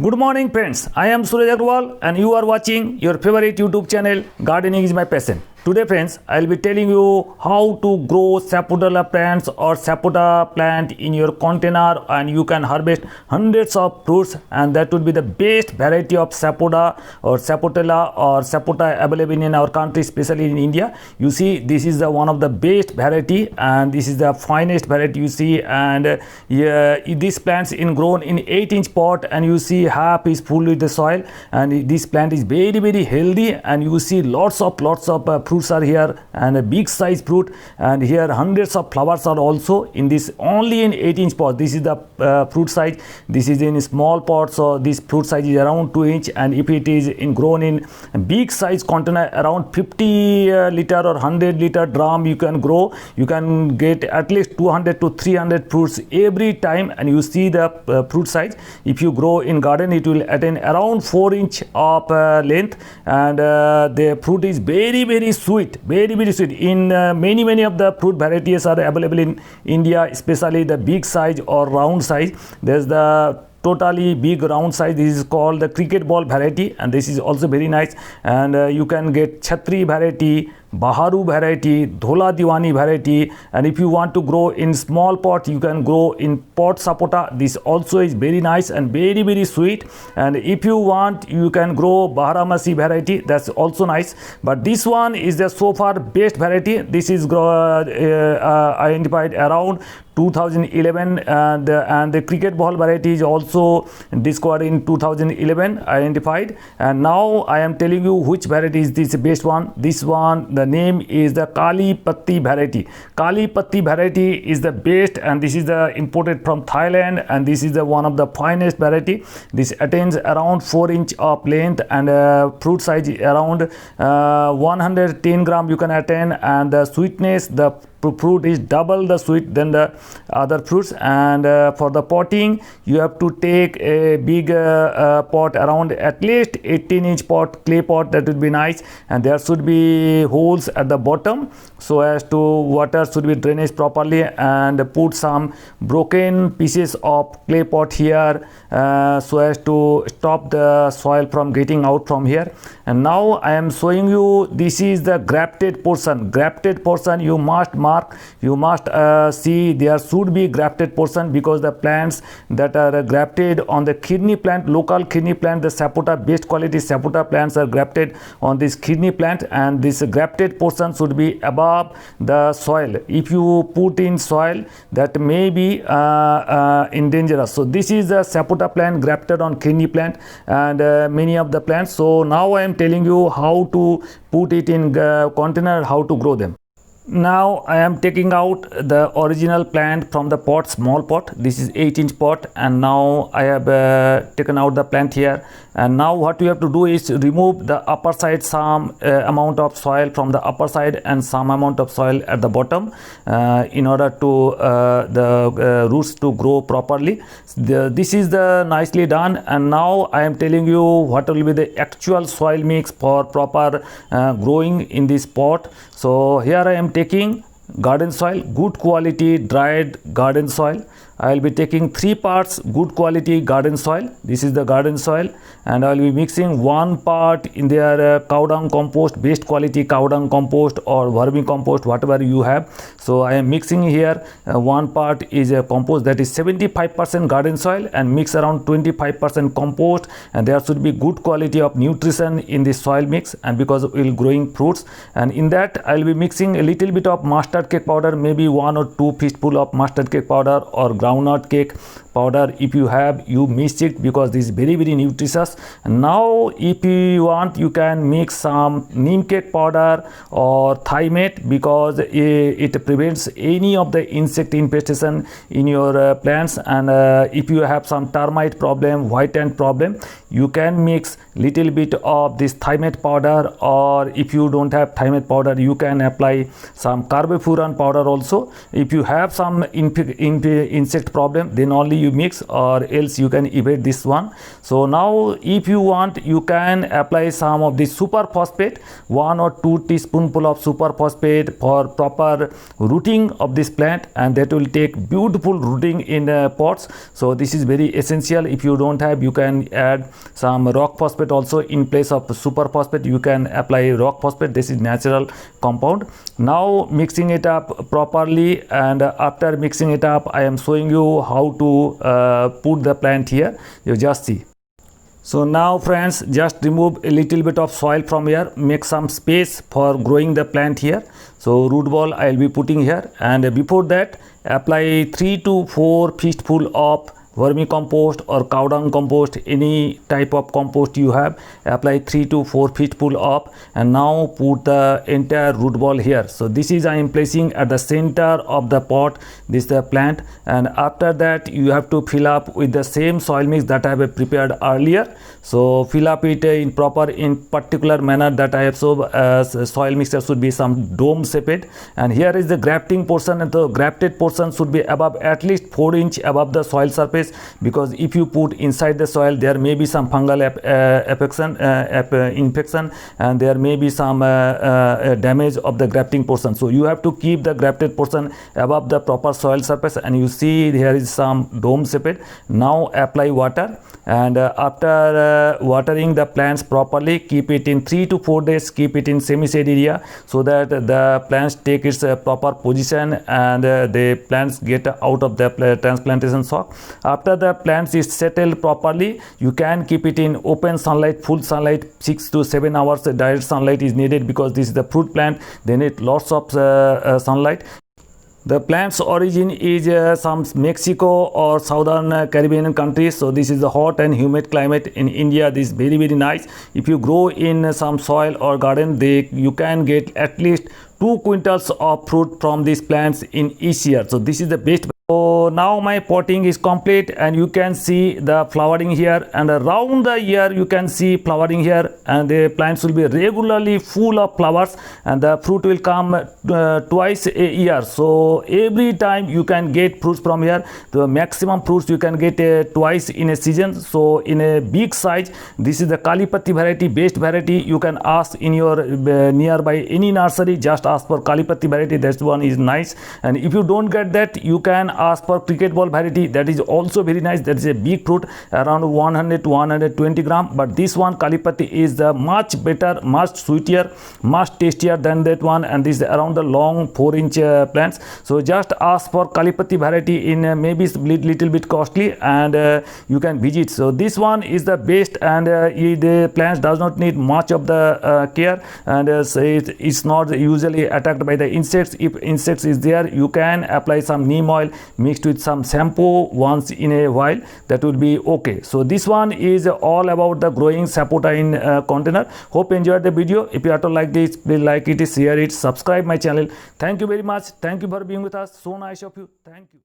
Good morning, friends. I am Suraj Agrawal, and you are watching your favorite YouTube channel, Gardening is My Passion. Today, friends, I will be telling you how to grow sapodilla plants or sapota plant in your container, and you can harvest hundreds of fruits, and that would be the best variety of sapoda or sapotilla or sapota available in our country, especially in India. You see, this is the one of the best variety, and this is the finest variety you see. And these plants in grown in 8-inch pot, and you see half is full with the soil, and this plant is very healthy, and you see lots of fruits are here, and a big size fruit, and here hundreds of flowers are also in this, only in 8-inch pot. This is the fruit size. This is in small pot, so this fruit size is around 2 inch, and if it is in grown in big size container, around 50 liter or 100 liter drum, you can grow. You can get at least 200 to 300 fruits every time, and you see the fruit size. If you grow in garden, it will attain around 4 inch of length, and the fruit is very sweet, very sweet. In many of the fruit varieties are available in India, especially the big size or round size. There's the totally big round size. This is called the cricket ball variety, and this is also very nice. And you can get Chhatri variety, Baharu variety, Dhola Diwani variety. And if you want to grow in small pot, you can grow in pot sapota. This also is very nice and very sweet. And if you want, you can grow Baharamasi variety. That's also nice. But this one is the so far best variety. This is identified around 2011, and the cricket ball variety is also discovered in 2011, identified. And now I am telling you which variety is this best one. This one, the name is the Kali Patti variety. Kali Patti variety is the best, and this is the imported from Thailand, and this is the one of the finest variety. This attains around 4 inch of length, and fruit size around 110 gram you can attain, and the sweetness, the fruit is double the sweet than the other fruits. And for the potting, you have to take a big pot, around at least 18-inch pot, clay pot. That would be nice, and there should be holes at the bottom so as to water should be drained properly, and put some broken pieces of clay pot here so as to stop the soil from getting out from here. And now I am showing you, this is the grafted portion. Grafted portion you must mark, you must see there should be grafted portion, because the plants that are grafted on the kidney plant, local kidney plant, the sapota, best quality sapota plants are grafted on this kidney plant, and this grafted portion should be above the soil. If you put in soil, that may be dangerous. So this is the sapota plant grafted on kidney plant, and many of the plants. So now I am telling you how to put it in container, how to grow them. Now I am taking out the original plant from the pot, small pot. This is 8-inch pot, and now I have taken out the plant here. And now what you have to do is remove the upper side, some amount of soil from the upper side and some amount of soil at the bottom, in order to the roots to grow properly. This is the nicely done. And now I am telling you what will be the actual soil mix for proper growing in this pot. So here I am taking garden soil, good quality dried garden soil. I will be taking 3 parts good quality garden soil. This is the garden soil, and I will be mixing 1 part in their cow dung compost, best quality cow dung compost or vermicompost, whatever you have. So I am mixing here 1 part is a compost, that is 75% garden soil, and mix around 25% compost, and there should be good quality of nutrition in this soil mix, and because we will growing fruits. And in that I will be mixing a little bit of mustard cake powder, maybe 1 or 2 fistful of mustard cake powder or groundnut cake powder. If you have, you mix it, because this is very nutritious. And now if you want, you can mix some neem cake powder or thymate, because it prevents any of the insect infestation in your plants. And if you have some termite problem, white ant problem, you can mix little bit of this thymate powder, or if you don't have thymate powder, you can apply some carbofuran powder also. If you have some insect insect problem, then only you mix, or else you can evade this one. So now if you want, you can apply some of the super phosphate, 1 or 2 teaspoonful of super phosphate for proper rooting of this plant, and that will take beautiful rooting in pots. So this is very essential. If you don't have, you can add some rock phosphate also in place of super phosphate. You can apply rock phosphate. This is natural compound. Now mixing it up properly, and after mixing it up, I am showing you how to put the plant here. You just see. So now friends, just remove a little bit of soil from here, make some space for growing the plant here. So root ball I will be putting here, and before that apply 3 to 4 fistful of vermicompost or cow dung compost, any type of compost you have, apply 3 to 4 fistful of, and now put the entire root ball here. So this is I am placing at the center of the pot, this is the plant, and after that you have to fill up with the same soil mix that I have prepared earlier. So fill up it in particular manner that I have. So soil mixture should be some dome shaped, and here is the grafting portion, and the grafted portion should be above, at least 4 inch above the soil surface, because if you put inside the soil, there may be some fungal infection, and there may be some damage of the grafting portion. So you have to keep the grafted portion above the proper soil surface, and you see here is some dome shaped. Now apply water, and after watering the plants properly, keep it in 3 to 4 days, keep it in semi-shade area, so that the plants take its proper position, and the plants get out of the transplantation shock. After the plants is settled properly, you can keep it in open sunlight, full sunlight, 6 to 7 hours direct sunlight is needed, because this is the fruit plant, they need lots of sunlight. The plant's origin is some Mexico or southern Caribbean countries. So this is the hot and humid climate. In India, this is very nice. If you grow in some soil or garden, you can get at least 2 quintals of fruit from these plants in each year. So this is the best. So now my potting is complete, and you can see the flowering here, and around the year you can see flowering here, and the plants will be regularly full of flowers, and the fruit will come twice a year. So every time you can get fruits from here. The maximum fruits you can get twice in a season. So in a big size, this is the Kalipatti variety, best variety. You can ask in your nearby any nursery, just ask for Kalipatti variety. That one is nice. And if you don't get that, you can ask for cricket ball variety, that is also very nice. That is a big fruit, around 100 to 120 gram. But this one Kalipatti is the much better, much sweeter, much tastier than that one, and this is around the long 4-inch plants. So just ask for Kalipatti variety in maybe little bit costly, and you can visit. So this one is the best, and the plants does not need much of the care, and it's not usually attacked by the insects. If insects is there, you can apply some neem oil mixed with some shampoo once in a while, that will be okay. So this one is all about the growing sapota in container. Hope you enjoyed the video. If you like this, please like it, share it, subscribe my channel. Thank you very much. Thank you for being with us. So nice of you. Thank you.